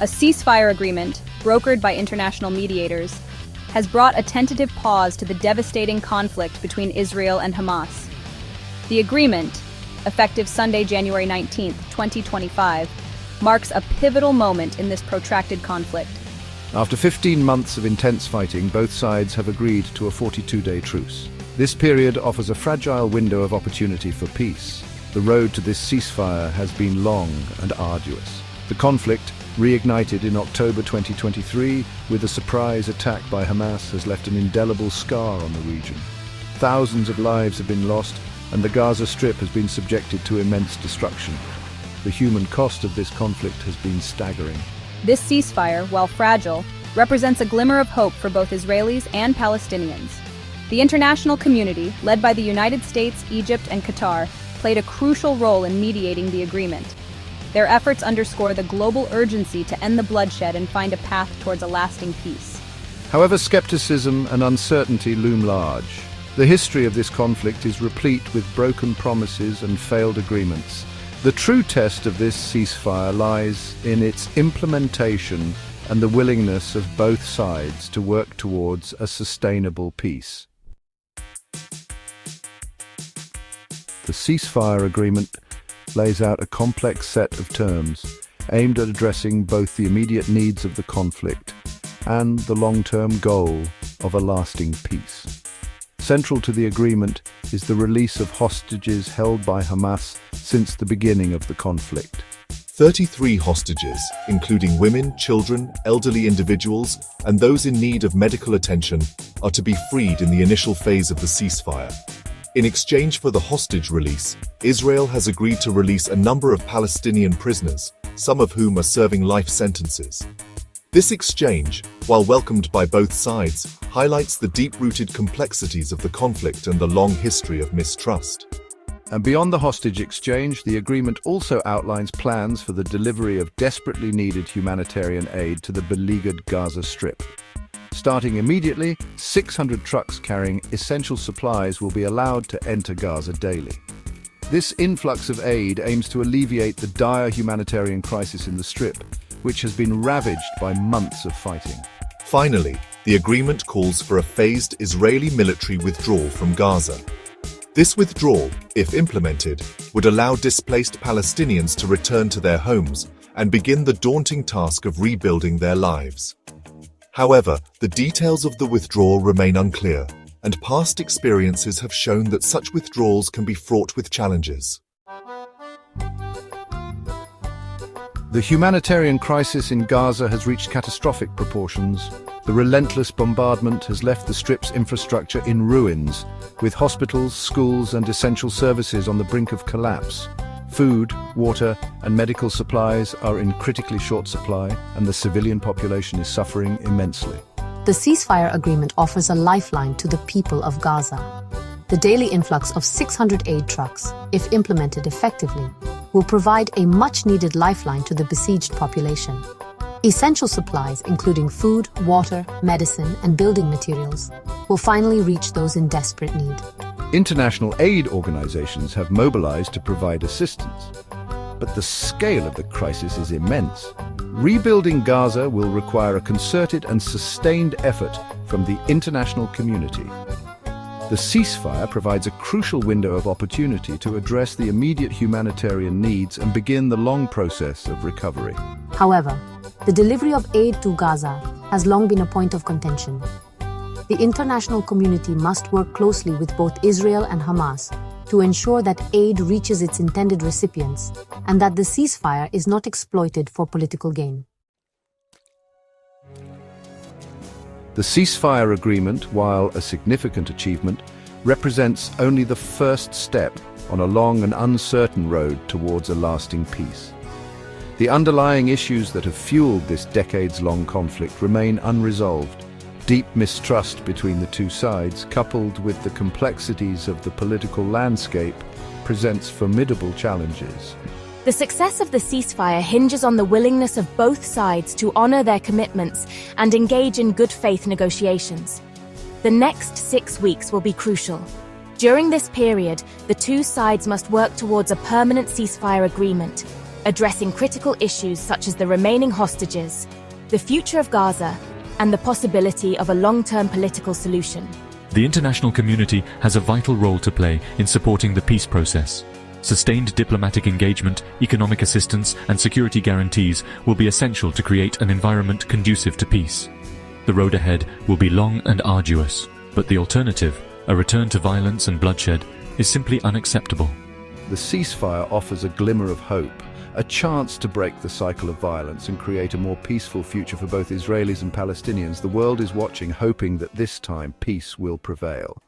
A ceasefire agreement, brokered by international mediators, has brought a tentative pause to the devastating conflict between Israel and Hamas. The agreement, effective Sunday, January 19, 2025, marks a pivotal moment in this protracted conflict. After 15 months of intense fighting, both sides have agreed to a 42-day truce. This period offers a fragile window of opportunity for peace. The road to this ceasefire has been long and arduous. The conflict, reignited in October 2023 with a surprise attack by Hamas, has left an indelible scar on the region. Thousands of lives have been lost, and the Gaza Strip has been subjected to immense destruction. The human cost of this conflict has been staggering. This ceasefire, while fragile, represents a glimmer of hope for both Israelis and Palestinians. The international community, led by the United States, Egypt, and Qatar, played a crucial role in mediating the agreement. Their efforts underscore the global urgency to end the bloodshed and find a path towards a lasting peace. However, skepticism and uncertainty loom large. The history of this conflict is replete with broken promises and failed agreements. The true test of this ceasefire lies in its implementation and the willingness of both sides to work towards a sustainable peace. The ceasefire agreement lays out a complex set of terms aimed at addressing both the immediate needs of the conflict and the long-term goal of a lasting peace. Central to the agreement is the release of hostages held by Hamas since the beginning of the conflict. 33 hostages, including women, children, elderly individuals, and those in need of medical attention, are to be freed in the initial phase of the ceasefire. In exchange for the hostage release, Israel has agreed to release a number of Palestinian prisoners, some of whom are serving life sentences. This exchange, while welcomed by both sides, highlights the deep-rooted complexities of the conflict and the long history of mistrust. And beyond the hostage exchange, the agreement also outlines plans for the delivery of desperately needed humanitarian aid to the beleaguered Gaza Strip. Starting immediately, 600 trucks carrying essential supplies will be allowed to enter Gaza daily. This influx of aid aims to alleviate the dire humanitarian crisis in the Strip, which has been ravaged by months of fighting. Finally, the agreement calls for a phased Israeli military withdrawal from Gaza. This withdrawal, if implemented, would allow displaced Palestinians to return to their homes and begin the daunting task of rebuilding their lives. However, the details of the withdrawal remain unclear, and past experiences have shown that such withdrawals can be fraught with challenges. The humanitarian crisis in Gaza has reached catastrophic proportions. The relentless bombardment has left the Strip's infrastructure in ruins, with hospitals, schools, and essential services on the brink of collapse. Food, water, and medical supplies are in critically short supply, and the civilian population is suffering immensely. The ceasefire agreement offers a lifeline to the people of Gaza. The daily influx of 600 aid trucks, if implemented effectively, will provide a much-needed lifeline to the besieged population. Essential supplies, including food, water, medicine, and building materials, will finally reach those in desperate need. International aid organizations have mobilized to provide assistance, but the scale of the crisis is immense. Rebuilding Gaza will require a concerted and sustained effort from the international community. The ceasefire provides a crucial window of opportunity to address the immediate humanitarian needs and begin the long process of recovery. However, the delivery of aid to Gaza has long been a point of contention. The international community must work closely with both Israel and Hamas to ensure that aid reaches its intended recipients and that the ceasefire is not exploited for political gain. The ceasefire agreement, while a significant achievement, represents only the first step on a long and uncertain road towards a lasting peace. The underlying issues that have fueled this decades-long conflict remain unresolved. Deep mistrust between the two sides, coupled with the complexities of the political landscape, presents formidable challenges. The success of the ceasefire hinges on the willingness of both sides to honor their commitments and engage in good faith negotiations. The next 6 weeks will be crucial. During this period, the two sides must work towards a permanent ceasefire agreement, addressing critical issues such as the remaining hostages, the future of Gaza, and the possibility of a long-term political solution. The international community has a vital role to play in supporting the peace process. Sustained diplomatic engagement, economic assistance, and security guarantees will be essential to create an environment conducive to peace. The road ahead will be long and arduous, but the alternative, a return to violence and bloodshed, is simply unacceptable. The ceasefire offers a glimmer of hope, a chance to break the cycle of violence and create a more peaceful future for both Israelis and Palestinians. The world is watching, hoping that this time peace will prevail.